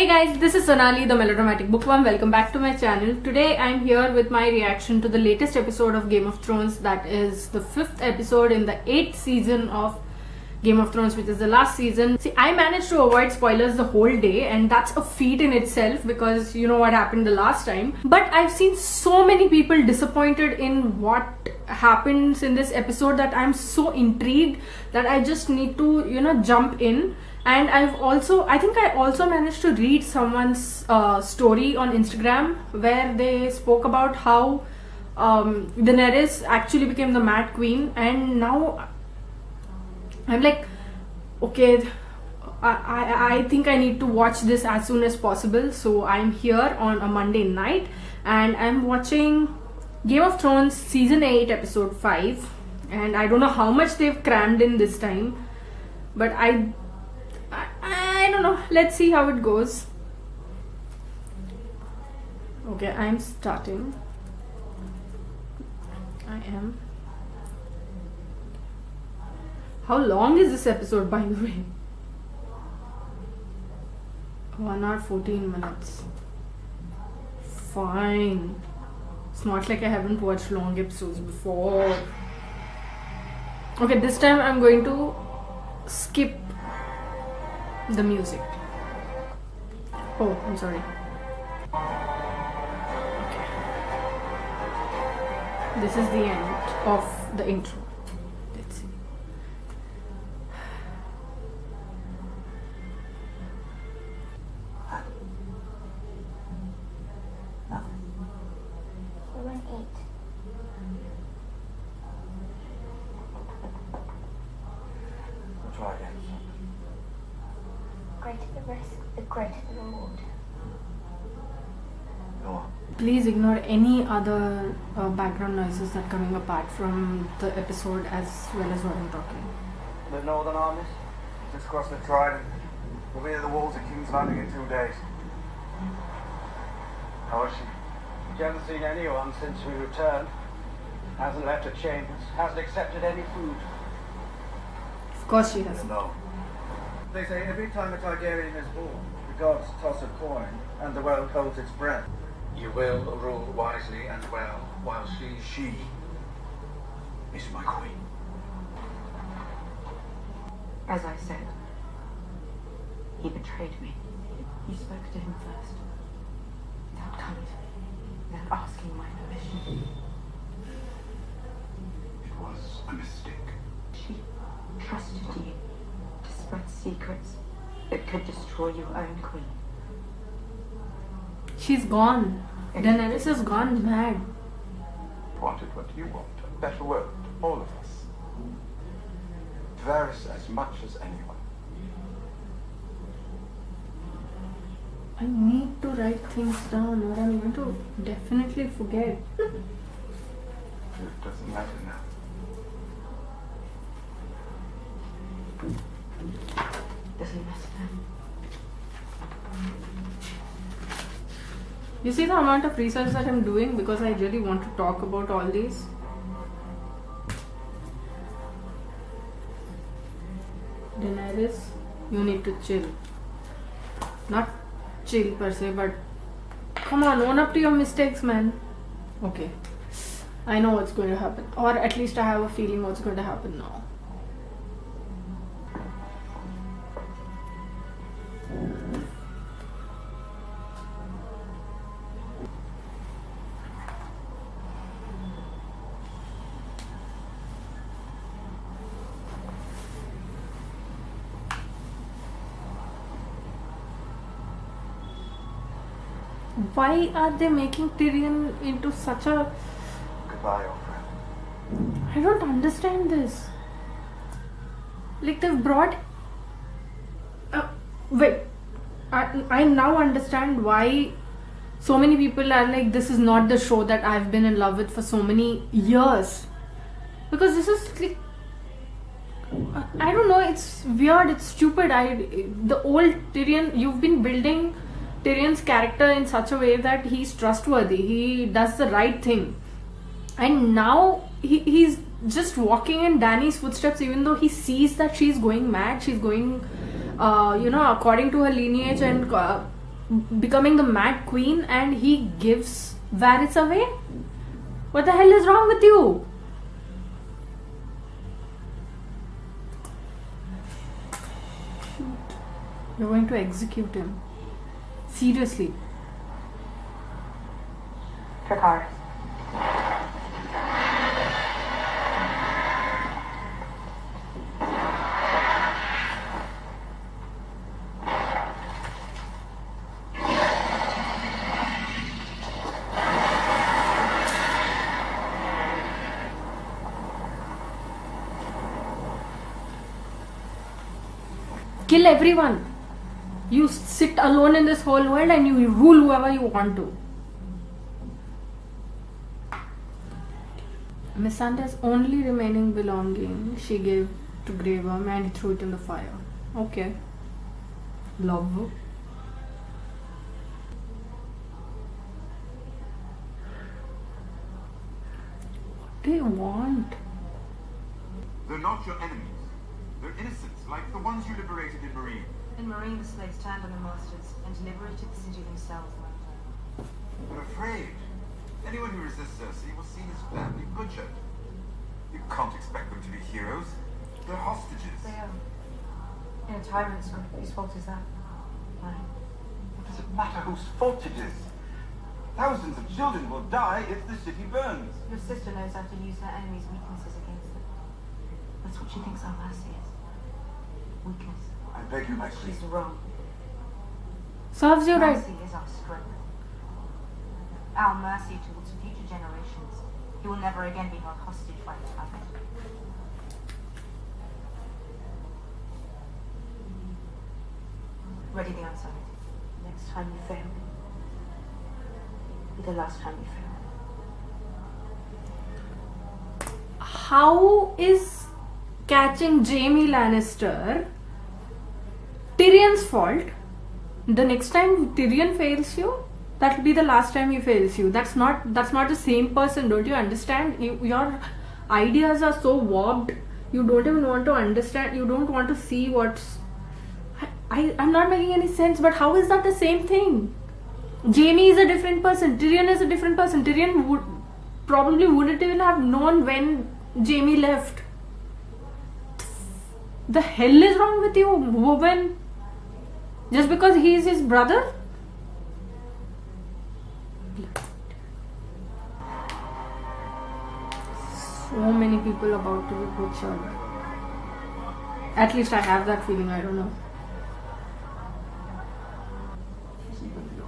Hey guys, this is Sonali, the Melodramatic Bookworm. Welcome back to my channel. Today I'm here with my reaction to the latest episode of Game of Thrones. That is the 5th episode in the 8th season of Game of Thrones, which is the last season. See, I managed to avoid spoilers the whole day, and that's a feat in itself because you know what happened the last time. But I've seen so many people disappointed in what happens in this episode that I'm so intrigued that I just need to, jump in. And I think I also managed to read someone's story on Instagram where they spoke about how Daenerys actually became the Mad Queen, and now I'm like, okay, I think I need to watch this as soon as possible. So I'm here on a Monday night and I'm watching Game of Thrones Season 8 Episode 5, and I don't know how much they've crammed in this time, but I don't know. Let's see how it goes. Okay, I'm starting. I am. How long is this episode, by the way? 1 hour 14 minutes. Fine. It's not like I haven't watched long episodes before. Okay, this time I'm going to skip the music. Oh, I'm sorry. Okay. This is the end of the intro. Let's see. We won't eat. We'll try again. Greater the risk, the greater the reward. Go on. Please ignore any other background noises that are coming apart from the episode as well as what I'm talking. The northern armies just crossed the Trident. We'll be at the walls of King's Landing in 2 days. How is she? She hasn't seen anyone since we returned. Hasn't left her chambers. Hasn't accepted any food. Of course she has. No. They say every time a Targaryen is born, the gods toss a coin and the world holds its breath. You will rule wisely and well, while she is my queen. As I said, he betrayed me. You spoke to him first, without coming to me, without asking my permission. It was a mistake. She trusted you to spread secrets that could destroy your own queen. She's gone. Daenerys has gone mad. Wanted what you want. A better world. All of us. Varys as much as anyone. I need to write things down or I'm going to definitely forget. It doesn't matter now. Doesn't matter now. You see the amount of research that I'm doing because I really want to talk about all these. Daenerys, you need to chill. Not chill per se, but come on, own up to your mistakes, man. Okay. I know what's going to happen. Or at least I have a feeling what's going to happen now. Why are they making Tyrion into such a... Goodbye, old friend. I don't understand this. Like they've brought... wait. I now understand why so many people are like, this is not the show that I've been in love with for so many years. Because this is like... I don't know, it's weird, it's stupid. The old Tyrion, you've been building Tyrion's character in such a way that he's trustworthy, he does the right thing, and now he's just walking in Dany's footsteps, even though he sees that she's going mad, she's going according to her lineage and becoming the Mad Queen and he gives Varys away? What the hell is wrong with you? You're going to execute him. Seriously. Dracarys. Kill everyone. You sit alone in this whole world and you rule whoever you want to. Missandei's only remaining belonging she gave to Grey Worm and he threw it in the fire. Okay. Love. What do you want? They're not your enemies. They're innocents, like the ones you liberated in Marine. In Marine, the slaves turned on the masters and liberated the city themselves. They're afraid. Anyone who resists Cersei will see his family butchered. You can't expect them to be heroes. They're hostages. They are. In a tyrant's group, whose fault is that? Mine. It doesn't matter whose fault it is. Thousands of children will die if the city burns. Your sister knows how to use her enemy's weaknesses against them. That's what she thinks our mercy is. Weakness. I beg you, my She's queen. wrong. Serves you right. Mercy is our strength. Our mercy towards future generations. He will never again be held hostage by the tyrant. Ready the answer. Next time you fail, be the last time you fail. How is catching Jaime Lannister Tyrion's fault? The next time Tyrion fails you, that will be the last time he fails you. That's not the same person. Don't you understand? Your ideas are so warped. You don't even want to understand. You don't want to see what's. I'm not making any sense. But how is that the same thing? Jaime is a different person. Tyrion is a different person. Tyrion wouldn't even have known when Jaime left. The hell is wrong with you, woman? Just because he is his brother? So many people about to be butchered. At least I have that feeling, I don't know.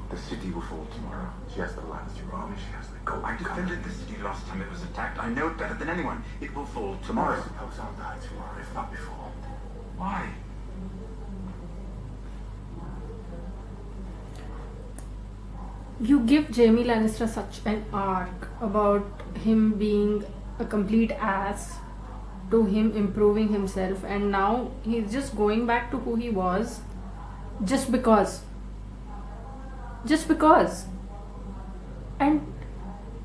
The city will fall tomorrow. She has the lands, your army, she has the gold. I defended the city last time it was attacked. I know it better than anyone. It will fall tomorrow. I suppose I'll die tomorrow, if not before. Why? You give Jaime Lannister such an arc about him being a complete ass to him improving himself, and now he's just going back to who he was just because. And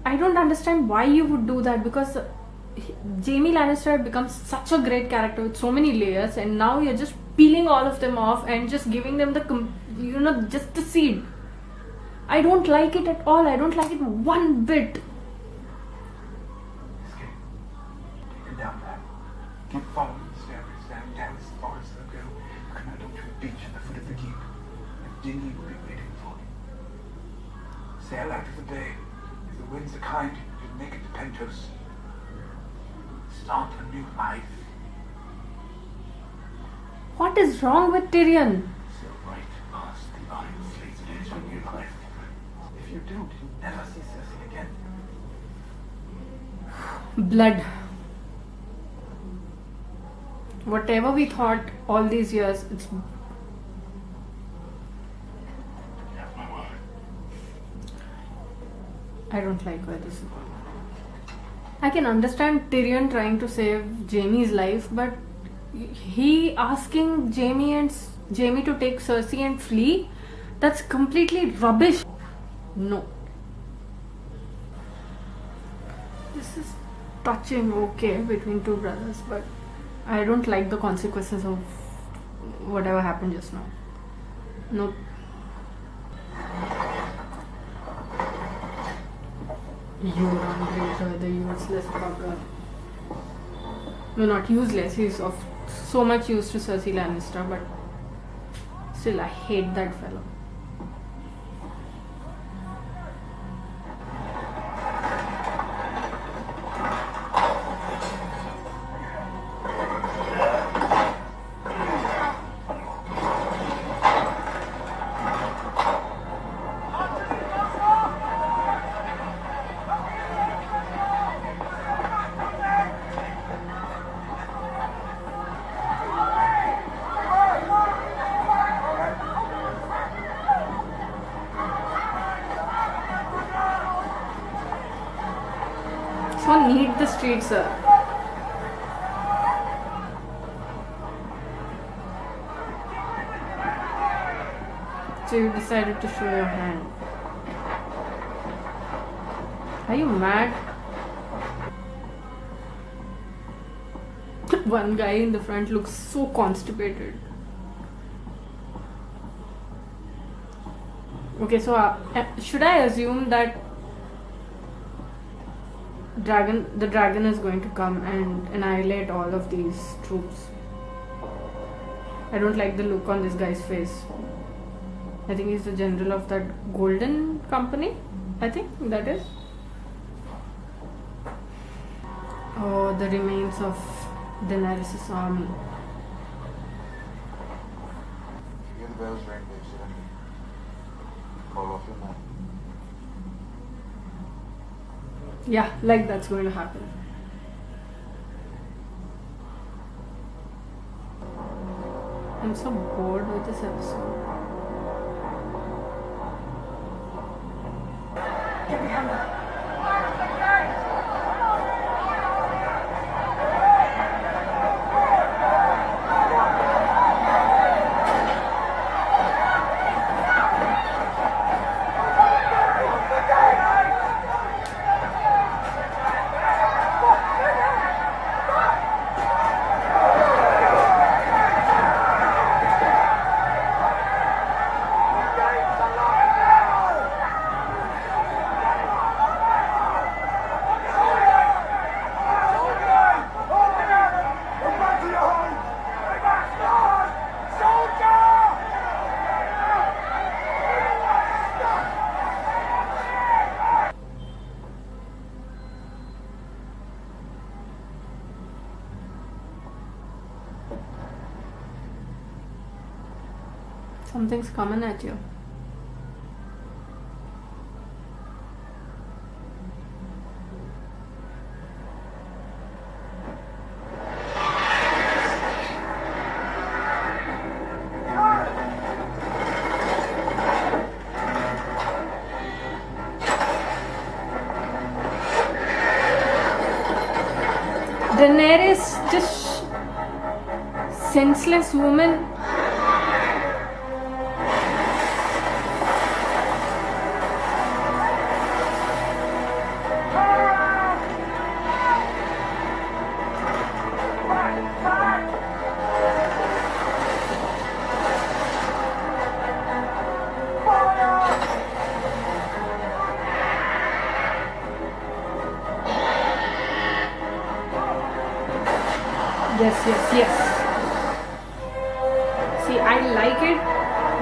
I don't understand why you would do that, because Jaime Lannister had become such a great character with so many layers, and now you're just peeling all of them off and just giving them just the seed. I don't like it at all. I don't like it one bit. Escape. Take her down there. Keep following the stairways down as far as they'll go. Come out onto a beach at the foot of the keep. A dinghy will be waiting for you. Sail out of the bay. If the winds are kind, you'll make it to Pentos. Start a new life. What is wrong with Tyrion? Sail right past the Iron Fleet's edge of your life. If you don't, you'll never see Cersei again. Blood. Whatever we thought all these years, it's. You have my word. I don't like where this is going. I can understand Tyrion trying to save Jaime's life, but he asking Jaime to take Cersei and flee, that's completely rubbish. No. This is touching, okay, between two brothers, but I don't like the consequences of whatever happened just now. Nope. Euron Greyjoy, the useless bugger. No, not useless. He's of so much use to Cersei Lannister, but still, I hate that fellow. So need the streets, sir. So you decided to show your hand. Are you mad? One guy in the front looks so constipated. Okay, so should I assume that the dragon is going to come and annihilate all of these troops? I don't like the look on this guy's face. I think he's the general of that golden company. I think that is. Oh, the remains of Daenerys' army. You hear the bells ring, they should call off your men. Yeah, like that's going to happen. I'm so bored with this episode. Get behind me. Something's coming at you. Daenerys, just senseless woman. Yes. See, I like it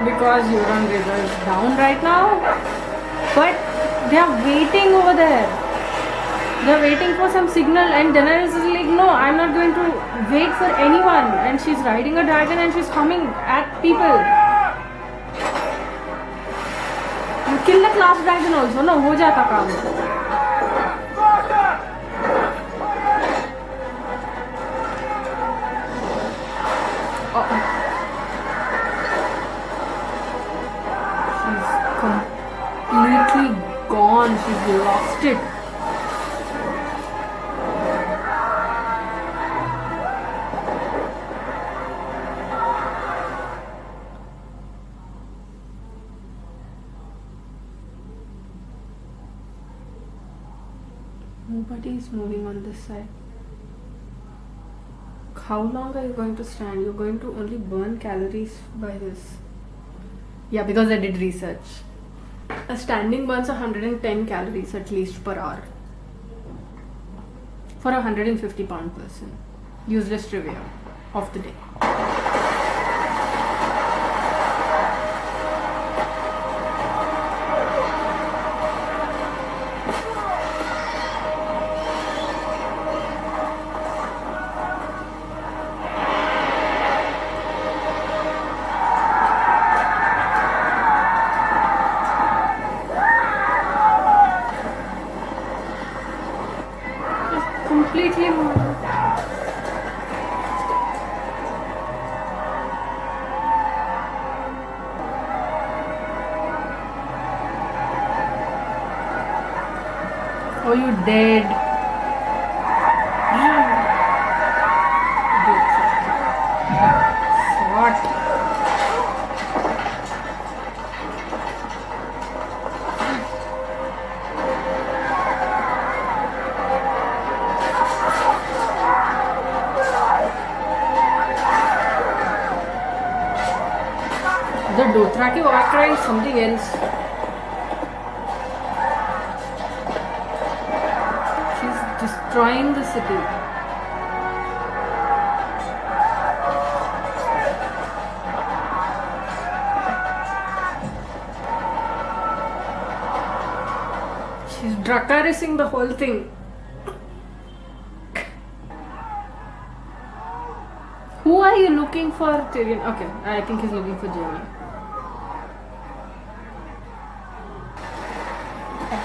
because Euron Greyjoy is down right now, but they are waiting over there. They are waiting for some signal, and Daenerys is like, no, I'm not going to wait for anyone. And she's riding a dragon and she's coming at people. You kill the class dragon also, no? हो जाता काम. Completely gone. She's lost it. Nobody is moving on this side. How long are you going to stand? You're going to only burn calories by this. Yeah, because I did research. A standing burns 110 calories at least per hour. For a 150-pound person. Useless trivia of the day. Completely wrong. Oh, you dead. What? The Dothraki war cry is something else. She's destroying the city. She's Drakarising the whole thing. Who are you looking for, Tyrion? Okay, I think he's looking for Jaime.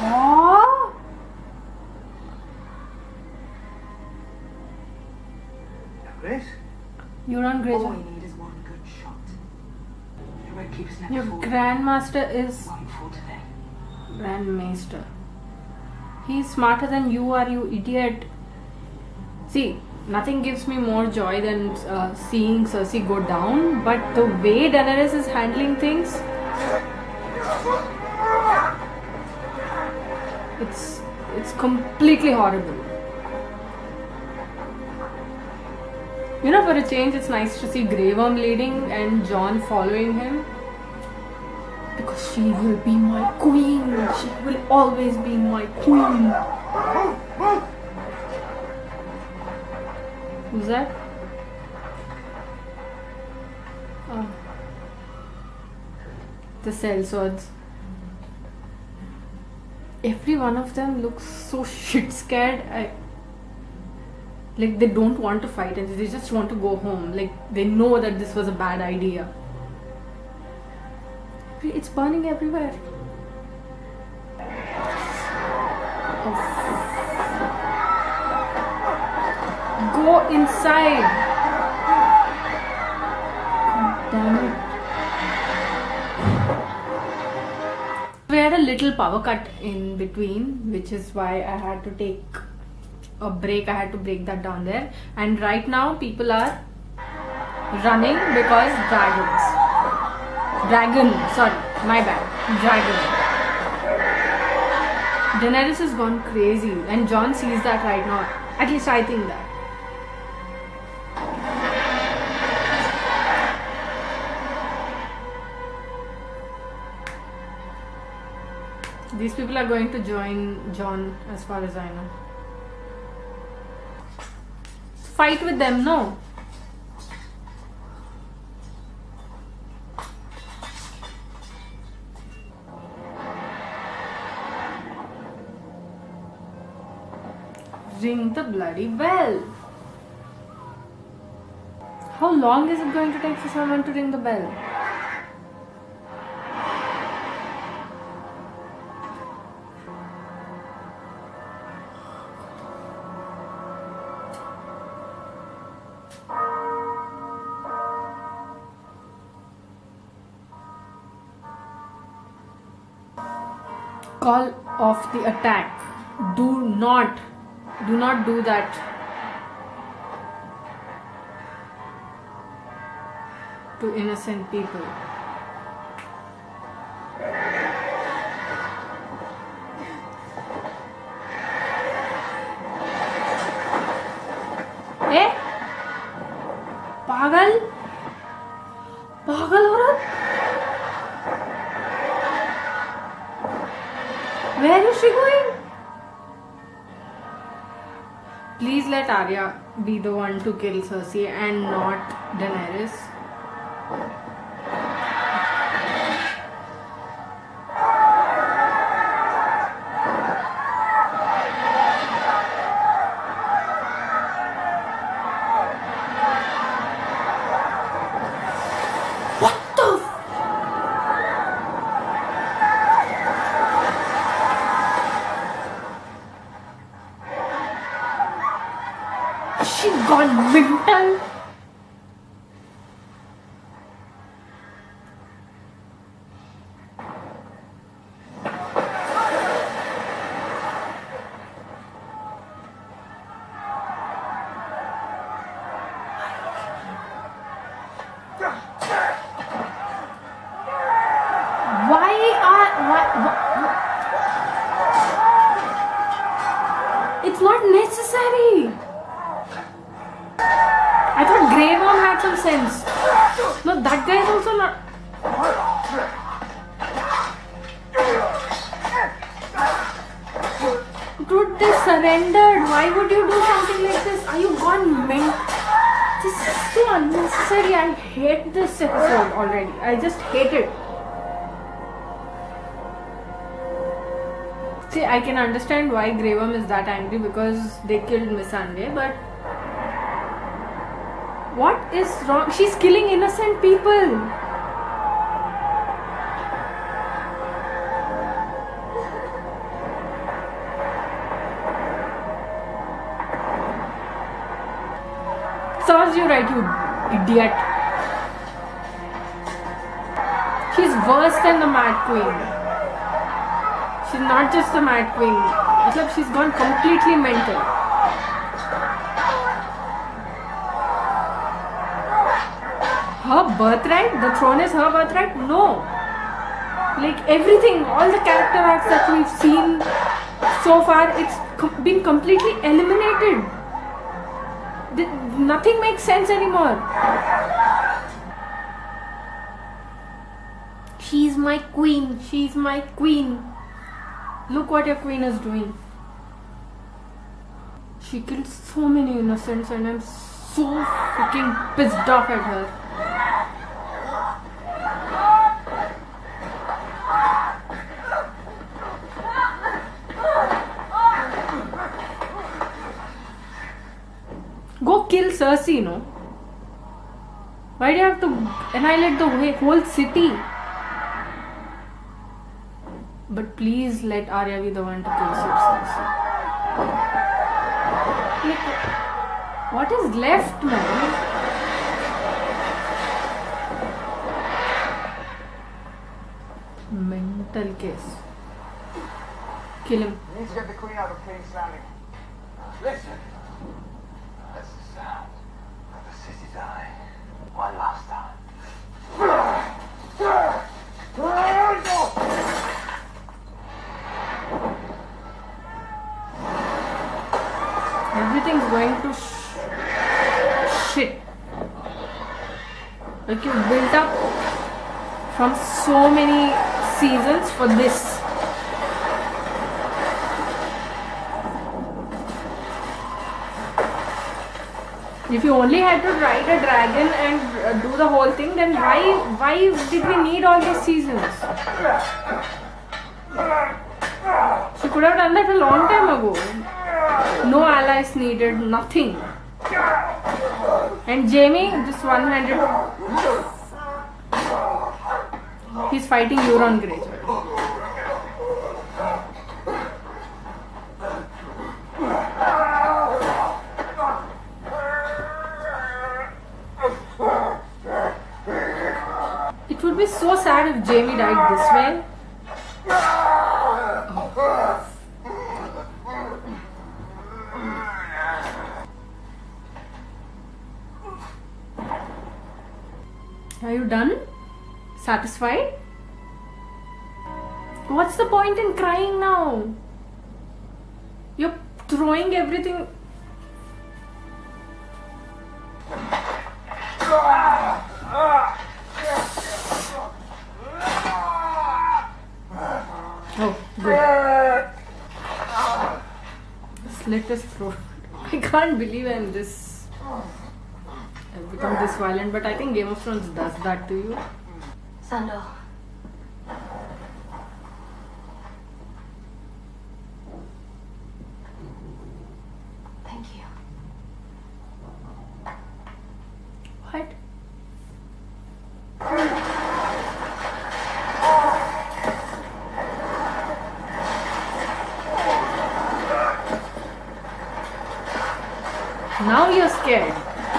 Oh! Grace? You're on All Greyjoy. we need is one good shot. The Red Keeper's never Your fought. Grandmaster is Won't fall today. Grandmaster. He's smarter than you are, you idiot. See, nothing gives me more joy than seeing Cersei go down, but the way Daenerys is handling things, it's completely horrible. You know, for a change, it's nice to see Grey Worm leading and Jon following him. Because she will be my queen. She will always be my queen. Who's that? Oh. The sellswords. Every one of them looks so shit scared. Like they don't want to fight and they just want to go home. Like they know that this was a bad idea. It's burning everywhere. Oh. Go inside. God damn it. We had a little power cut in between, which is why I had to take a break. I had to break that down there. And right now people are running because Dragon, sorry, my bad. Dragon. Daenerys has gone crazy and Jon sees that right now. At least I think that. These people are going to join Jon as far as I know. Fight with them, no? Ring the bloody bell. How long is it going to take for someone to ring the bell? Call off the attack. Do not do that. To innocent people. Eh? पागल औरत. Where is she going? Please let Arya be the one to kill Cersei and not Daenerys. What the She gone mental. It's not necessary. I thought Grey Worm had some sense. No, that guy is also not. Dude, they surrendered. Why would you do something like this? Are you gone mental? This is so unnecessary. I hate this episode already. I just hate it. See, I can understand why Grey Worm is that angry because they killed Missandei, but what is wrong? She's killing innocent people. Serves you right, you idiot. She's worse than the Mad Queen. She's not just the Mad Queen. Except she's gone completely mental. Her birthright? The throne is her birthright? No. Like everything, all the character arcs that we've seen so far, it's been completely eliminated. Nothing makes sense anymore. She's my queen. She's my queen. Look what your queen is doing. She killed so many innocents and I'm so freaking pissed off at her. Go kill Cersei, no? Why do you have to annihilate the whole city? But please let Arya be the one to kill Cersei. Like, what is left, man? Mental case. Kill him. We need to get the queen out of King's Landing. Listen. That's the sound of the city dying. One last time. Everything's going to shit. Like you built up from so many seasons for this. If you only had to ride a dragon and do the whole thing, then why did we need all these seasons? She could have done that a long time ago. No allies needed, nothing. And Jaime, just one-handed. He's fighting Euron Greyjoy. It would be so sad if Jaime died this way. Are you done? Satisfied? What's the point in crying now? You're throwing everything. Oh, good. slit his throat. I can't believe I've become this violent, but I think Game of Thrones does that to you. Sandal. Thank you. What? Now you're scared.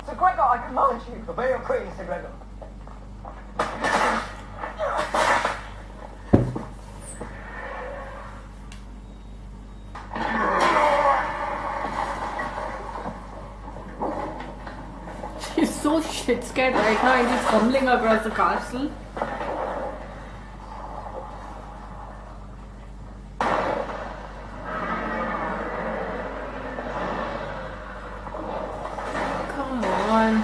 Sir Gregor, I command you. Obey your queen, Sir Gregor. She's so shit scared right now and she's fumbling across the castle. Come on.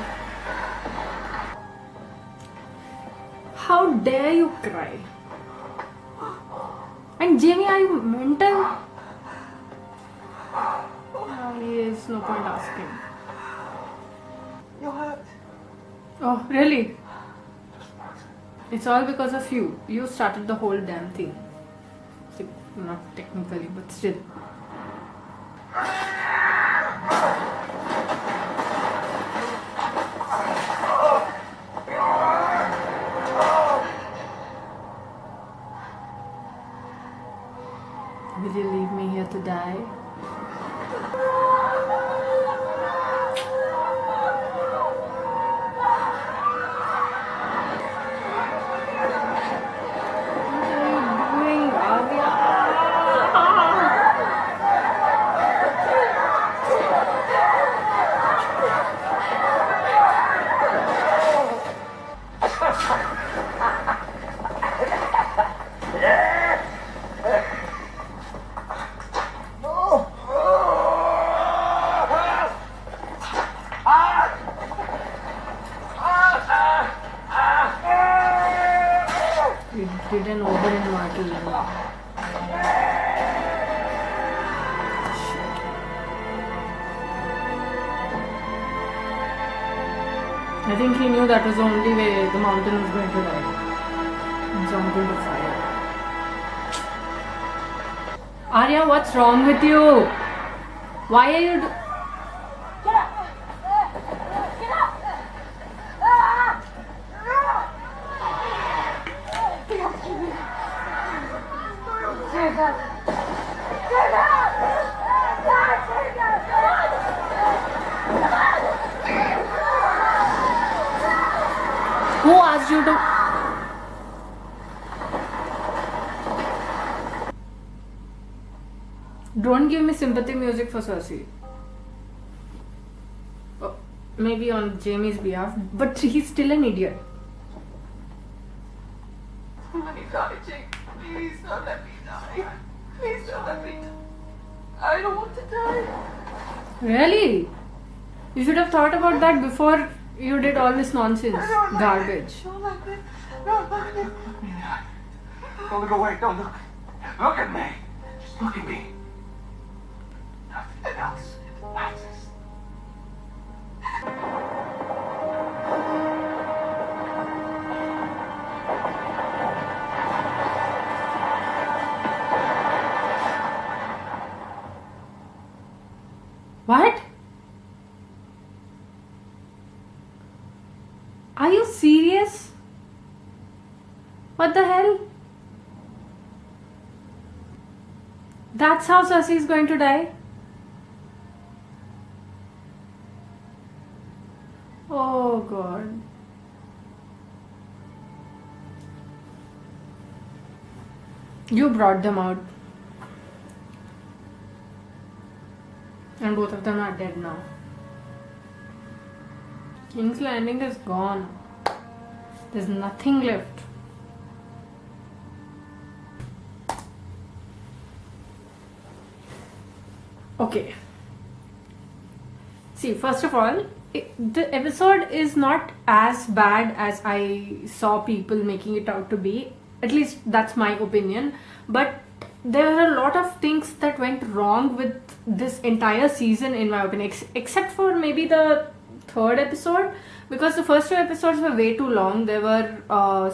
How dare you cry? And Jamie, are you mental? No, he is. No point asking. You're hurt. Oh, really? It's all because of you. You started the whole damn thing. Not technically, but still. Will you leave me here to die? You did an over in Martin. I think he knew that was the only way the mountain was going to die. So I'm going to fire. Arya, what's wrong with you? Why are you... Who asked you to... Don't give me sympathy music for Cersei. Oh, maybe on Jamie's behalf, but he's still an idiot. Let me die, Jake. Please don't let me die. Please don't let me die. I don't want to die. Really? You should have thought about that before you did all this nonsense. Garbage. Don't like this. Don't like this. Look me in the eye. Don't look away. Don't look. Look at me. Just look at me. Nothing else matters. What? Are you serious? What the hell? That's how Cersei is going to die? Oh God. You brought them out. And both of them are dead now. King's Landing is gone. There's nothing left. Okay. See, first of all, the episode is not as bad as I saw people making it out to be. At least that's my opinion. But there are a lot of things that went wrong with this entire season, in my opinion, except for maybe the third episode, because the first two episodes were way too long. They were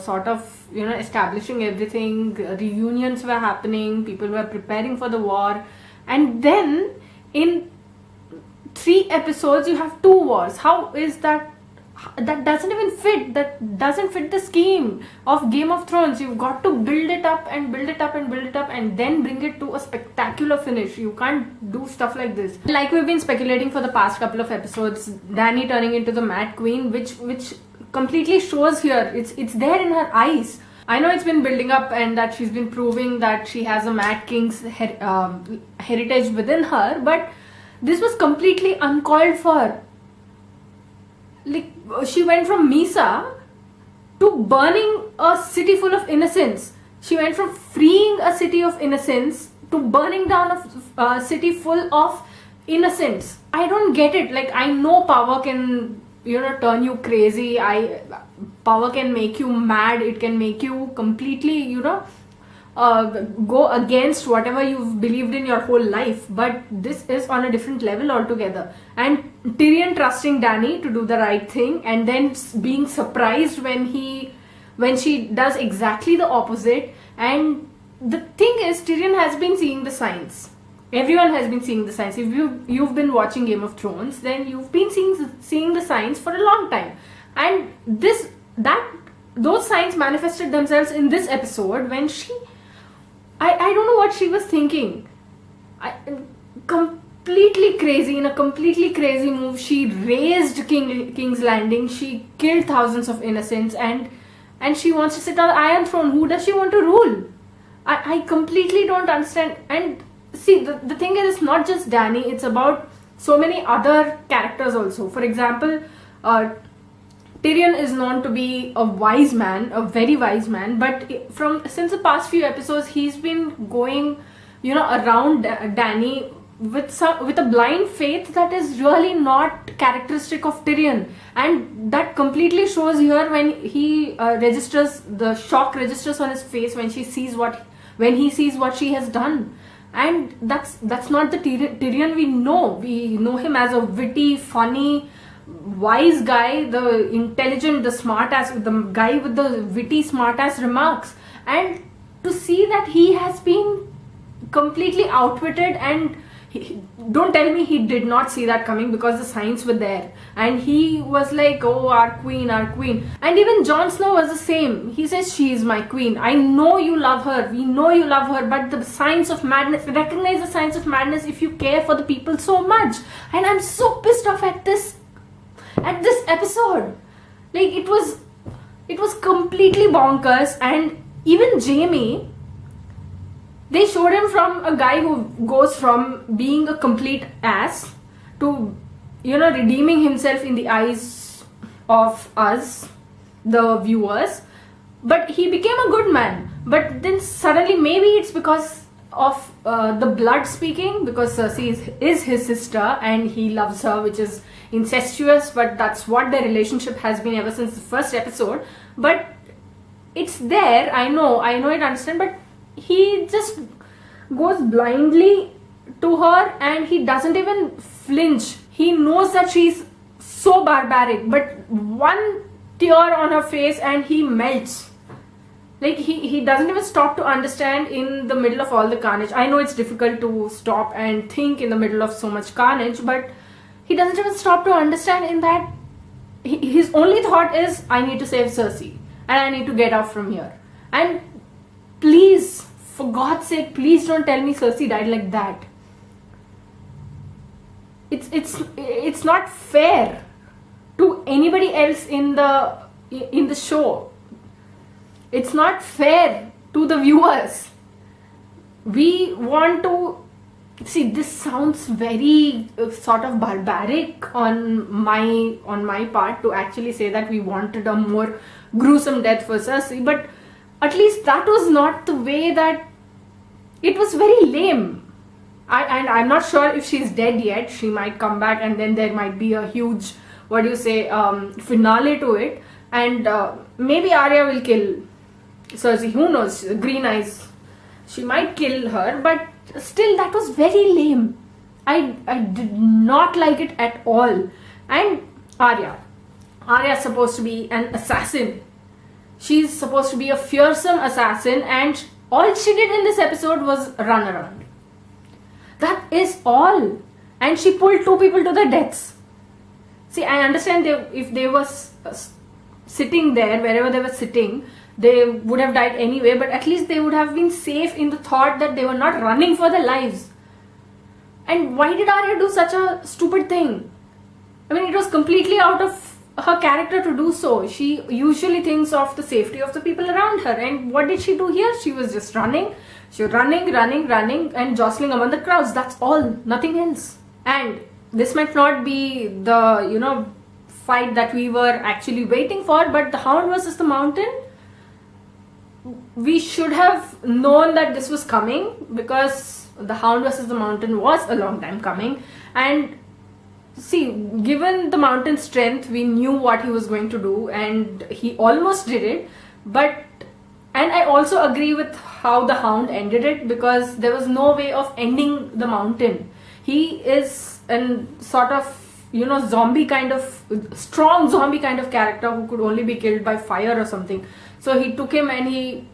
sort of, establishing everything. Reunions were happening, people were preparing for the war, and then in 3 episodes you have 2 wars. How is that? That doesn't even fit. That doesn't fit the scheme of Game of Thrones. You've got to build it up and build it up and build it up and then bring it to a spectacular finish. You can't do stuff like this. Like we've been speculating for the past couple of episodes, Dany turning into the Mad Queen, which completely shows here. It's there in her eyes. I know it's been building up and that she's been proving that she has a Mad King's heritage within her, but this was completely uncalled for. Like, she went from Misa to burning a city full of innocents. She went from freeing a city of innocents to burning down a city full of innocents. I don't get it. Like, I know power can, turn you crazy. Power can make you mad. It can make you completely, go against whatever you've believed in your whole life, but this is on a different level altogether. And Tyrion trusting Dany to do the right thing and then being surprised when she does exactly the opposite. And the thing is, Tyrion has been seeing the signs. Everyone has been seeing the signs. If you've been watching Game of Thrones, then you've been seeing the signs for a long time. And those signs manifested themselves in this episode when I don't know what she was thinking. Completely crazy, in a completely crazy move, she razed King's Landing. She killed thousands of innocents, and she wants to sit on the Iron Throne. Who does she want to rule? I completely don't understand. And see, the thing is, it's not just Dany. It's about so many other characters also. For example, Tyrion is known to be a wise man, a very wise man, but since the past few episodes, he's been going, around Dany with a blind faith that is really not characteristic of Tyrion, and that completely shows here when he registers, the shock registers on his face when he sees what she has done. And that's not the Tyrion we know. We know him as a witty, funny, wise guy, the intelligent, the smart ass, the guy with the witty, smart ass remarks. And to see that he has been completely outwitted, and don't tell me he did not see that coming, because the signs were there and he was like, oh, our queen. And even Jon Snow was the same. He says, she is my queen. I know you love her, we know you love her, but the signs of madness, recognize the signs of madness if you care for the people so much. And I'm so pissed off at this episode. Like, it was completely bonkers. And even Jaime, they showed him from a guy who goes from being a complete ass to, redeeming himself in the eyes of us, the viewers. But he became a good man. But then suddenly, maybe it's because of the blood speaking, because Cersei is his sister and he loves her, which is incestuous, but that's what their relationship has been ever since the first episode. But it's there, I know it, understand, but he just goes blindly to her and he doesn't even flinch. He knows that she's so barbaric, but one tear on her face and he melts. Like, he doesn't even stop to understand in the middle of all the carnage. I know it's difficult to stop and think in the middle of so much carnage, but he doesn't even stop to understand in that his only thought is, I need to save Cersei and I need to get out from here. And please, for God's sake, please don't tell me Cersei died like that. It's not fair to anybody else in the show. It's not fair to the viewers. We want to see, this sounds very sort of barbaric on my part to actually say that we wanted a more gruesome death for Cersei, but at least that was not the way. That it was very lame. I'm not sure if she's dead yet. She might come back and then there might be a huge, finale to it, and maybe Arya will kill Cersei, who knows, green eyes. She might kill her, but still that was very lame. I did not like it at all. And Arya is supposed to be an assassin. She's supposed to be a fearsome assassin, and all she did in this episode was run around. That is all. And she pulled 2 people to their deaths. See, I understand if they were sitting there, wherever they were sitting, they would have died anyway, but at least they would have been safe in the thought that they were not running for their lives. And why did Arya do such a stupid thing? I mean, it was completely out of her character to do so. She usually thinks of the safety of the people around her. And what did she do here? She was just running. She was running and jostling among the crowds. That's all. Nothing else. And this might not be the, fight that we were actually waiting for, but the Hound versus the Mountain, we should have known that this was coming, because the Hound versus the Mountain was a long time coming. And see, given the Mountain's strength, we knew what he was going to do, and he almost did it. And I also agree with how the Hound ended it, because there was no way of ending the Mountain. He is a sort of zombie kind of strong zombie kind of character who could only be killed by fire or something. So he took him and he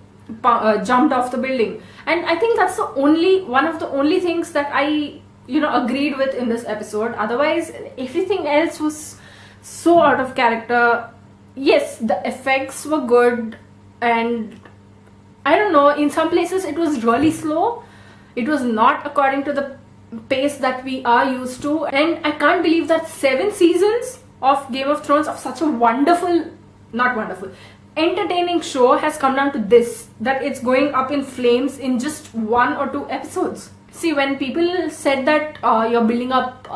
jumped off the building. And I think that's one of the only things that I agreed with in this episode. Otherwise, everything else was so out of character. Yes, the effects were good, and I don't know, in some places it was really slow. It was not according to the pace that we are used to, and I can't believe that 7 seasons of Game of Thrones, of such a entertaining show, has come down to this, that it's going up in flames in just 1 or 2 episodes. See, when people said that you're building up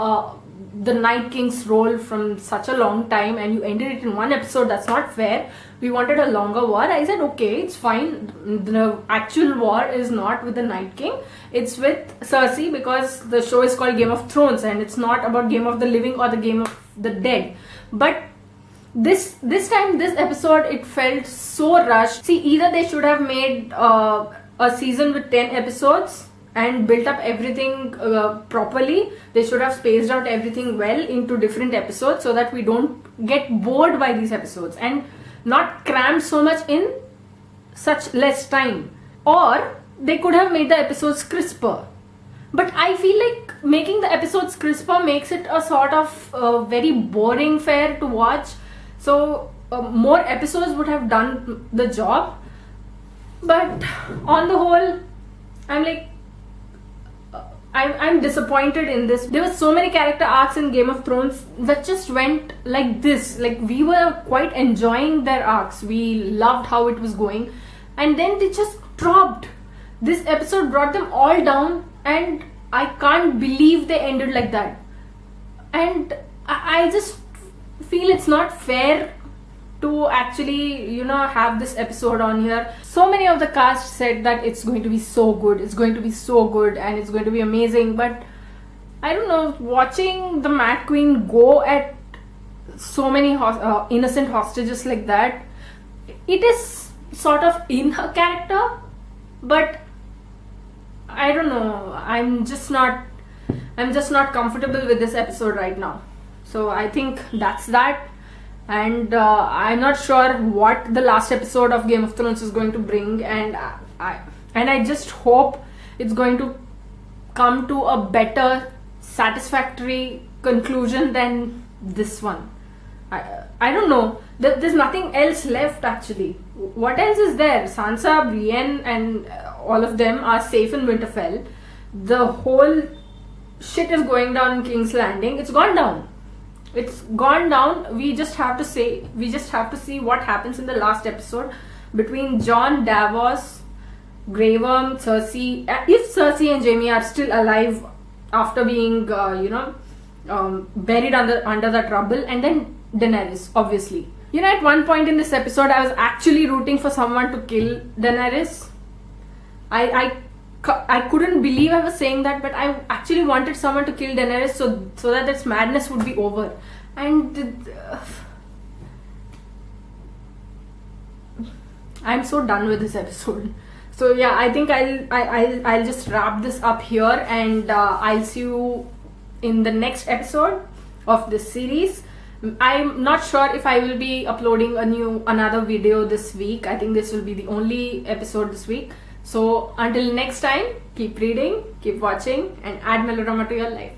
the Night King's role from such a long time and you ended it in 1 episode, that's not fair. We wanted a longer war. I said, okay, it's fine. The actual war is not with the Night King. It's with Cersei, because the show is called Game of Thrones and it's not about Game of the Living or the Game of the Dead. But this time, this episode, it felt so rushed. See, either they should have made a season with 10 episodes and built up everything properly. They should have spaced out everything well into different episodes so that we don't get bored by these episodes and not crammed so much in such less time. Or they could have made the episodes crisper. But I feel like making the episodes crisper makes it a sort of very boring fare to watch. So more episodes would have done the job. But on the whole, I'm disappointed in this. There were so many character arcs in Game of Thrones that just went like this. Like, we were quite enjoying their arcs. We loved how it was going. And then they just dropped. This episode brought them all down, and I can't believe they ended like that. And I just feel it's not fair to actually, have this episode on here. So many of the cast said that it's going to be so good, and it's going to be amazing. But I don't know, watching the Mad Queen go at so many innocent hostages like that, it is sort of in her character, but I don't know, I'm just not comfortable with this episode right now. So I think that's that. And I'm not sure what the last episode of Game of Thrones is going to bring, and I just hope it's going to come to a better, satisfactory conclusion than this one. I don't know. There's nothing else left actually. What else is there? Sansa, Brienne, and all of them are safe in Winterfell. The whole shit is going down in King's Landing. It's gone down. We just have to see what happens in the last episode between Jon, Davos, Grey Worm, Cersei. If Cersei and Jaime are still alive after being buried under that rubble, and then Daenerys, obviously. At one point in this episode, I was actually rooting for someone to kill Daenerys. I couldn't believe I was saying that, but I actually wanted someone to kill Daenerys so that this madness would be over. And I'm so done with this episode. So yeah, I think I'll just wrap this up here, and I'll see you in the next episode of this series. I'm not sure if I will be uploading another video this week. I think this will be the only episode this week. So until next time, keep reading, keep watching, and add melodrama to your life.